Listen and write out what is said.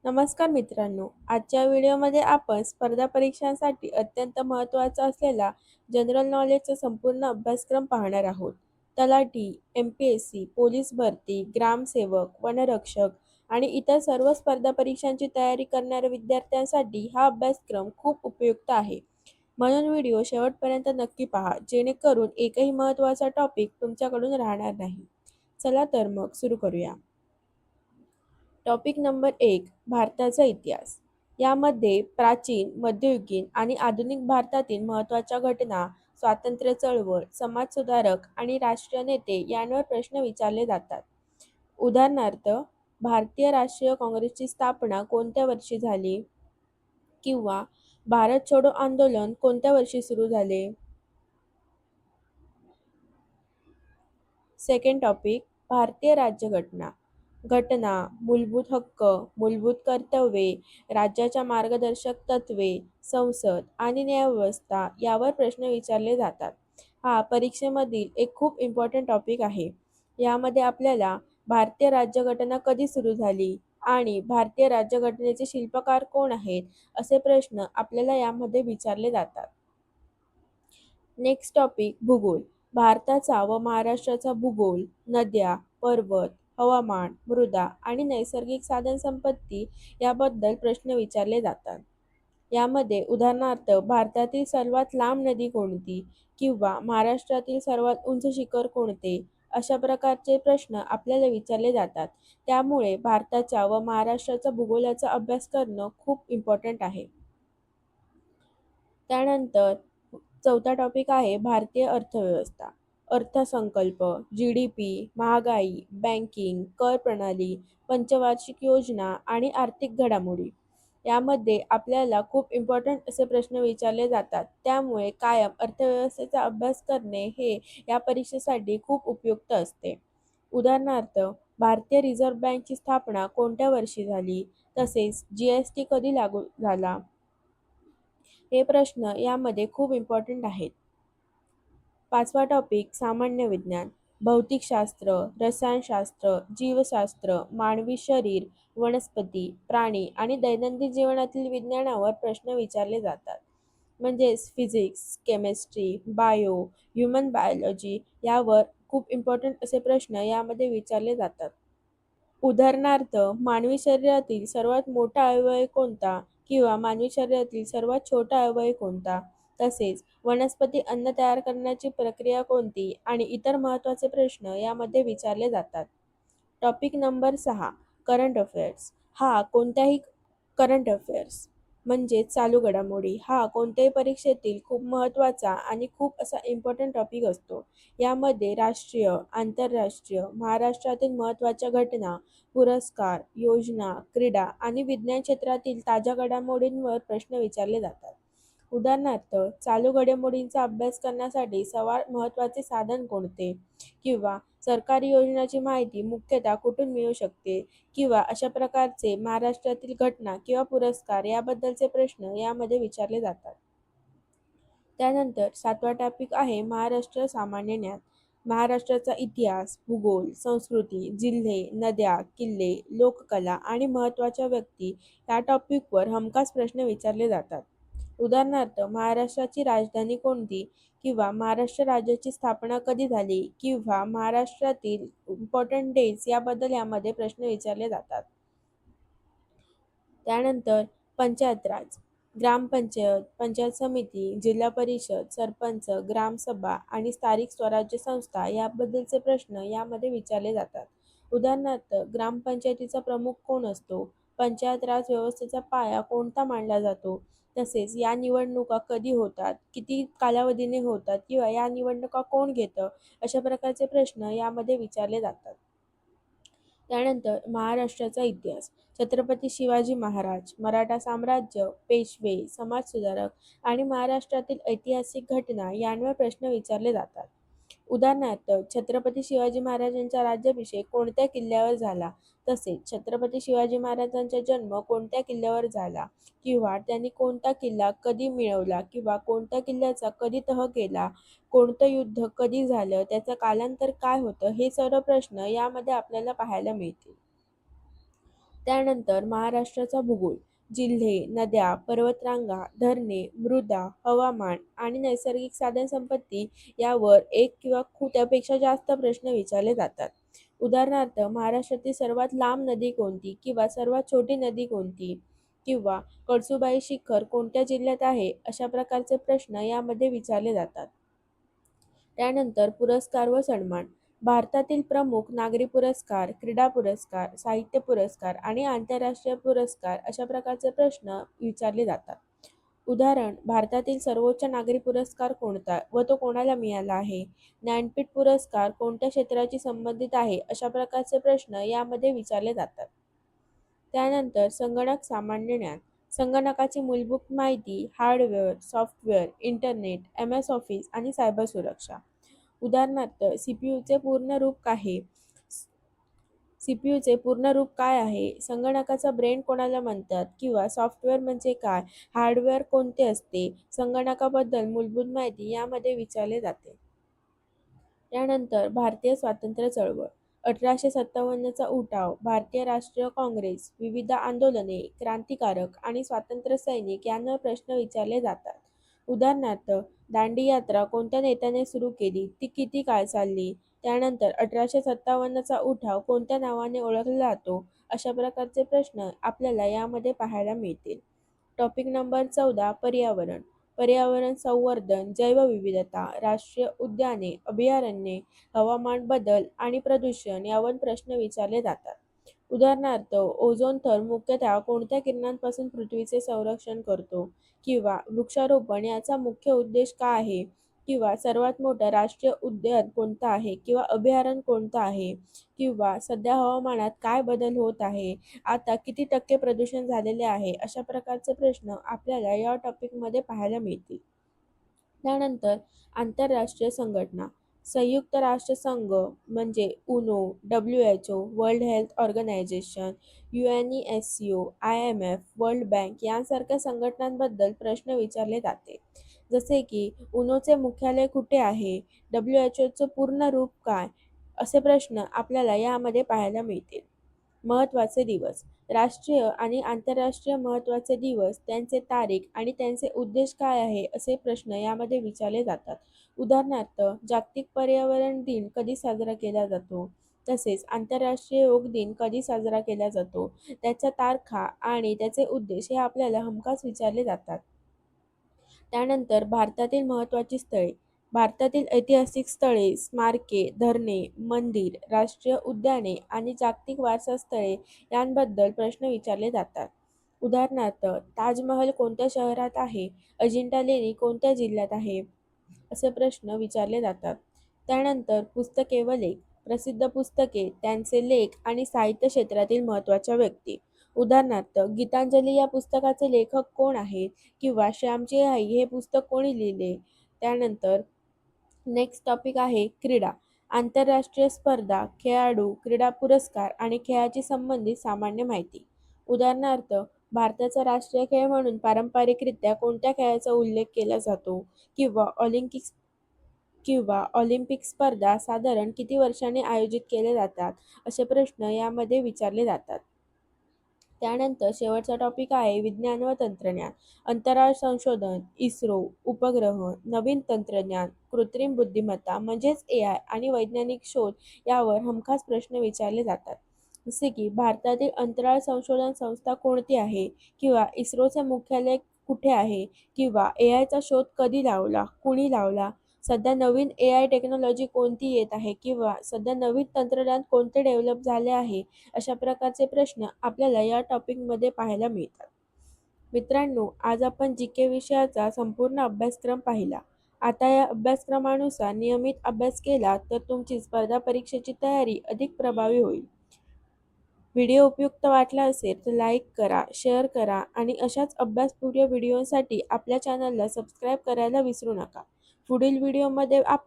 नमस्कार मित्रांनो, आजच्या व्हिडिओमध्ये आपण स्पर्धा परीक्षांसाठी अत्यंत महत्त्वाचा असलेला जनरल नॉलेजचा संपूर्ण अभ्यासक्रम पाहणार आहोत. तलाठी, एम-पी-एस-सी, पोलीस भरती, ग्रामसेवक, वनरक्षक आणि इतर सर्व स्पर्धा परीक्षांची तयारी करणाऱ्या विद्यार्थ्यांसाठी हा अभ्यासक्रम खूप उपयुक्त आहे. म्हणून व्हिडिओ शेवटपर्यंत नक्की पहा, जेणेकरून एकही महत्त्वाचा टॉपिक तुमच्याकडून राहणार नाही. चला तर मग सुरू करूया. Topic number 1. भारताचा इतिहास. यामध्ये प्राचीन, मध्ययुगीन आणि आधुनिक भारतातील महत्त्वाच्या घटना, स्वातंत्र्य चळवळ, समाजसुधारक आणि राष्ट्रीय नेते यांवर प्रश्न विचारले जातात. उदाहरणार्थ, भारतीय राष्ट्रीय काँग्रेसची स्थापना कोणत्या वर्षी झाली? किंवा भारत छोडो आंदोलन कोणत्या वर्षी सुरू झाले? सेकंड टॉपिक, भारतीय राज्यघटना. घटना, मूलभूत हक्क, मूलभूत कर्तव्ये, राज्याच्या मार्गदर्शक तत्त्वे, संसद आणि न्यायव्यवस्था यावर प्रश्न विचारले जातात. हा परीक्षेमधील एक खूप इम्पॉर्टंट टॉपिक आहे. यामध्ये आपल्याला भारतीय राज्यघटना कधी सुरू झाली आणि भारतीय राज्यघटनेचे शिल्पकार कोण आहेत, असे प्रश्न आपल्याला यामध्ये विचारले जातात. नेक्स्ट टॉपिक, भूगोल. भारताचा व महाराष्ट्राचा भूगोल, नद्या, पर्वत, हवामान, मृदा आणि नैसर्गिक साधनसंपत्ती याबद्दल प्रश्न विचारले जातात. यामध्ये उदाहरणार्थ, भारतातील सर्वात लांब नदी कोणती? किंवा महाराष्ट्रातील सर्वात उंच शिखर कोणते? अशा प्रकारचे प्रश्न आपल्याला विचारले जातात. त्यामुळे भारताच्या व महाराष्ट्राचा भूगोलाचा अभ्यास करणं खूप इम्पॉर्टंट आहे. त्यानंतर चौथा टॉपिक आहे भारतीय अर्थव्यवस्था. अर्थसंकल्प, जी-डी-पी, महागाई, बँकिंग, कर प्रणाली, पंचवार्षिक योजना आणि आर्थिक घडामोडी. यामध्ये आपल्याला खूप इम्पॉर्टंट असे प्रश्न विचारले जातात. त्यामुळे कायम अर्थव्यवस्थेचा अभ्यास करणे हे या परीक्षेसाठी खूप उपयुक्त असते. उदाहरणार्थ, भारतीय रिझर्व्ह बँकची स्थापना कोणत्या वर्षी झाली? तसेच जी-एस-टी कधी लागू झाला? हे प्रश्न यामध्ये खूप इम्पॉर्टंट आहेत. पाचवा टॉपिक, सामान्य विज्ञान. भौतिकशास्त्र, रसायनशास्त्र, जीवशास्त्र, मानवी शरीर, वनस्पती, प्राणी आणि दैनंदिन जीवनातील विज्ञानावर प्रश्न विचारले जातात. म्हणजेच physics, chemistry, bio, human biology यावर खूप इम्पॉर्टंट असे प्रश्न यामध्ये विचारले जातात. उदाहरणार्थ, मानवी शरीरातील सर्वात मोठा अवयव कोणता? किंवा मानवी शरीरातील सर्वात छोटा अवयव कोणता? तसेच वनस्पती अन्न तयार करण्याची प्रक्रिया कोणती? आणि इतर महत्त्वाचे प्रश्न यामध्ये विचारले जातात. Topic number 6. Current affairs. हा कोणत्याही करंट अफेअर्स म्हणजे चालू घडामोडी हा कोणत्याही परीक्षेतील खूप महत्त्वाचा आणि खूप असा इम्पॉर्टंट टॉपिक असतो. यामध्ये राष्ट्रीय, आंतरराष्ट्रीय, महाराष्ट्रातील महत्त्वाच्या घटना, पुरस्कार, योजना, क्रीडा आणि विज्ञान क्षेत्रातील ताज्या घडामोडींवर प्रश्न विचारले जातात. उदाहरणार्थ, चालू घडामोडींचा अभ्यास करण्यासाठी सर्वात महत्त्वाचे साधन कोणते? किंवा सरकारी योजनांची माहिती मुख्यतः कुठून मिळू शकते? किंवा अशा प्रकारचे महाराष्ट्रातील घटना किंवा पुरस्कार याबद्दलचे प्रश्न यामध्ये विचारले जातात. त्यानंतर 7वा टॉपिक आहे महाराष्ट्र सामान्य ज्ञान. महाराष्ट्राचा इतिहास, भूगोल, संस्कृती, जिल्हे, नद्या, किल्ले, लोककला आणि महत्त्वाच्या व्यक्ती या टॉपिकवर हमखास प्रश्न विचारले जातात. उदाहरणार्थ, महाराष्ट्राची राजधानी कोणती? किंवा महाराष्ट्र राज्याची स्थापना कधी झाली? किंवा महाराष्ट्रातील इम्पॉर्टंट डेज याबद्दल यामध्ये प्रश्न विचारले जातात. त्यानंतर पंचायत राज. ग्रामपंचायत, पंचायत समिती, जिल्हा परिषद, सरपंच, ग्रामसभा आणि स्थानिक स्वराज्य संस्था याबद्दलचे प्रश्न यामध्ये विचारले जातात. उदाहरणार्थ, ग्रामपंचायतीचा प्रमुख कोण असतो? पंचायत राज व्यवस्थेचा पाया कोणता मानला जातो? तसेच या निवडणुका कधी होतात? किती कालावधीने होतात? किंवा या निवडणुका कोण घेतं? अशा प्रकारचे प्रश्न यामध्ये विचारले जातात. त्यानंतर महाराष्ट्राचा इतिहास. छत्रपती शिवाजी महाराज, मराठा साम्राज्य, पेशवे, समाजसुधारक आणि महाराष्ट्रातील ऐतिहासिक घटना यांवर प्रश्न विचारले जातात. उदाहरणार्थ, छत्रपती शिवाजी महाराजांचा राज्याभिषेक कोणत्या किल्ल्यावर झाला? तसेच छत्रपती शिवाजी महाराजांचा जन्म कोणत्या किल्ल्यावर झाला? किंवा त्यांनी कोणता किल्ला कधी मिळवला? किंवा कोणत्या किल्ल्याचा कधी तह केला? कोणतं युद्ध कधी झालं? त्याचं कालांतर काय होतं? हे सर्व प्रश्न यामध्ये आपल्याला पाहायला मिळतील. त्यानंतर महाराष्ट्राचा भूगोल, जिल्हे, नद्या, पर्वतरांगा, धरणे, मृदा, हवामान आणि नैसर्गिक साधनसंपत्ती यावर एक किंवा त्यापेक्षा जास्त प्रश्न विचारले जातात. उदाहरणार्थ, महाराष्ट्रातील सर्वात लांब नदी कोणती किंवा सर्वात छोटी नदी कोणती किंवा कळसुबाई शिखर कोणत्या जिल्ह्यात आहे, अशा प्रकारचे प्रश्न यामध्ये विचारले जातात. त्यानंतर पुरस्कार व सन्मान. भारतातील प्रमुख नागरी पुरस्कार, क्रीडा पुरस्कार, साहित्य पुरस्कार आणि आंतरराष्ट्रीय पुरस्कार अशा प्रकारचे प्रश्न विचारले जातात. उदाहरण, भारतातील सर्वोच्च नागरी पुरस्कार कोणता व तो कोणाला मिळाला आहे? ज्ञानपीठ पुरस्कार कोणत्या क्षेत्राशी संबंधित आहे? अशा प्रकारचे प्रश्न यामध्ये विचारले जातात. त्यानंतर संगणक सामान्य ज्ञान. संगणकाची मूलभूत माहिती, hardware, software, internet, MS office आणि सायबर सुरक्षा. उदाहरणार्थ, सीपीयूचे पूर्ण रूप काय आहे? सीपीयूचे पूर्ण रूप काय आहे? संगणकाचा ब्रेन कोणाला म्हणतात? किंवा सॉफ्टवेअर म्हणजे काय? हार्डवेअर कोणते असते? संगणकाबद्दल मूलभूत माहिती यामध्ये विचारले जाते. त्यानंतर भारतीय स्वातंत्र्य चळवळ. 1857चा उठाव, भारतीय राष्ट्रीय काँग्रेस, विविध आंदोलने, क्रांतिकारक आणि स्वातंत्र्य सैनिक यांवर प्रश्न विचारले जातात. उदाहरणार्थ, दांडी यात्रा कोणत्या नेत्याने सुरू केली? ती किती काळ चालली? त्यानंतर 1857चा उठाव कोणत्या नावाने ओळखला जातो? अशा प्रकारचे प्रश्न आपल्याला यामध्ये पाहायला मिळतील. टॉपिक नंबर 14, पर्यावरण. पर्यावरण संवर्धन, जैवविविधता, राष्ट्रीय उद्याने, अभयारण्ये, हवामान बदल आणि प्रदूषण यावर प्रश्न विचारले जातात. उदाहरणार्थ, ओझोन थर मुख्यतः कोणत्या किरणांपासून पृथ्वीचे संरक्षण करतो? किंवा वृक्षारोपण याचा मुख्य उद्देश काय आहे? किंवा सर्वात मोठं राष्ट्रीय उद्यान कोणतं आहे? किंवा अभयारण्य कोणतं आहे? किंवा सध्या हवामानात काय बदल होत आहे? आता किती टक्के प्रदूषण झालेले आहे? अशा प्रकारचे प्रश्न आपल्याला या टॉपिकमध्ये पाहायला मिळतील. त्यानंतर आंतरराष्ट्रीय संघटना. संयुक्त राष्ट्र संघ म्हणजे UNO, WHO, world health organisation, UNESCO, IMF, world bank यांसारख्या संघटनांबद्दल प्रश्न विचारले जाते. जसे की UNOचे मुख्यालय कुठे आहे? WHOचं पूर्ण रूप काय? असे प्रश्न आपल्याला यामध्ये पाहायला मिळतील. महत्त्वाचे दिवस. राष्ट्रीय आणि आंतरराष्ट्रीय महत्त्वाचे दिवस, त्यांचे तारीख आणि त्यांचे उद्देश काय आहे असे प्रश्न यामध्ये विचारले जातात. उदाहरणार्थ, जागतिक पर्यावरण दिन कधी साजरा केला जातो? तसेच आंतरराष्ट्रीय योग दिन कधी साजरा केला जातो? त्याच्या तारखा आणि त्याचे उद्देश हे आपल्याला हमखास विचारले जातात. त्यानंतर भारतातील महत्त्वाची स्थळे. भारतातील ऐतिहासिक स्थळे, स्मारके, धरणे, मंदिर, राष्ट्रीय उद्याने आणि जागतिक वारसा स्थळे यांबद्दल प्रश्न विचारले जातात. उदाहरणार्थ, ताजमहल कोणत्या शहरात आहे? अजिंठा लेणी कोणत्या जिल्ह्यात आहे? असे प्रश्न विचारले जातात. त्यानंतर पुस्तके व लेख. प्रसिद्ध पुस्तके, त्यांचे लेख आणि साहित्य क्षेत्रातील महत्त्वाच्या व्यक्ती. उदाहरणार्थ, गीतांजली या पुस्तकाचे लेखक कोण आहेत? किंवा श्यामची आई हे पुस्तक कोणी लिहिले? त्यानंतर नेक्स्ट टॉपिक आहे क्रीडा. आंतरराष्ट्रीय स्पर्धा, खेळाडू, क्रीडा पुरस्कार आणि खेळाची संबंधित सामान्य माहिती. उदाहरणार्थ, भारताचा राष्ट्रीय खेळ म्हणून पारंपरिकरित्या कोणत्या खेळाचा उल्लेख केला जातो? किंवा ऑलिम्पिक स्पर्धा साधारण किती वर्षांनी आयोजित केल्या जातात? असे प्रश्न यामध्ये विचारले जातात. त्यानंतर शेवटचा टॉपिक आहे विज्ञान व तंत्रज्ञान. अंतराळ संशोधन, इस्रो, उपग्रह, नवीन तंत्रज्ञान, कृत्रिम बुद्धिमत्ता म्हणजेच AI आणि वैज्ञानिक शोध यावर हमखास प्रश्न विचारले जातात. जसे की भारतातील अंतराळ संशोधन संस्था कोणती आहे? किंवा इस्रोचे मुख्यालय कुठे आहे? किंवा AI चा शोध कधी लावला? कुणी लावला? सध्या नवीन AI टेक्नॉलॉजी कोणती येत आहे? किंवा सध्या नवीन तंत्रज्ञान कोणते डेव्हलप झाले आहे? अशा प्रकारचे प्रश्न आपल्याला या टॉपिकमध्ये पाहायला मिळतात. मित्रांनो, आज आपण GK विषयाचा संपूर्ण अभ्यासक्रम पाहिला. आता या अभ्यासक्रमानुसार नियमित अभ्यास केला तर तुमची स्पर्धा परीक्षेची तयारी अधिक प्रभावी होईल. व्हिडिओ उपयुक्त वाटला असेल तर लाईक करा, शेअर करा आणि अशाच अभ्यासपूर्ण व्हिडिओसाठी आपल्या चॅनलला सबस्क्राईब करायला विसरू नका. पुढील व्हिडिओमध्ये आपण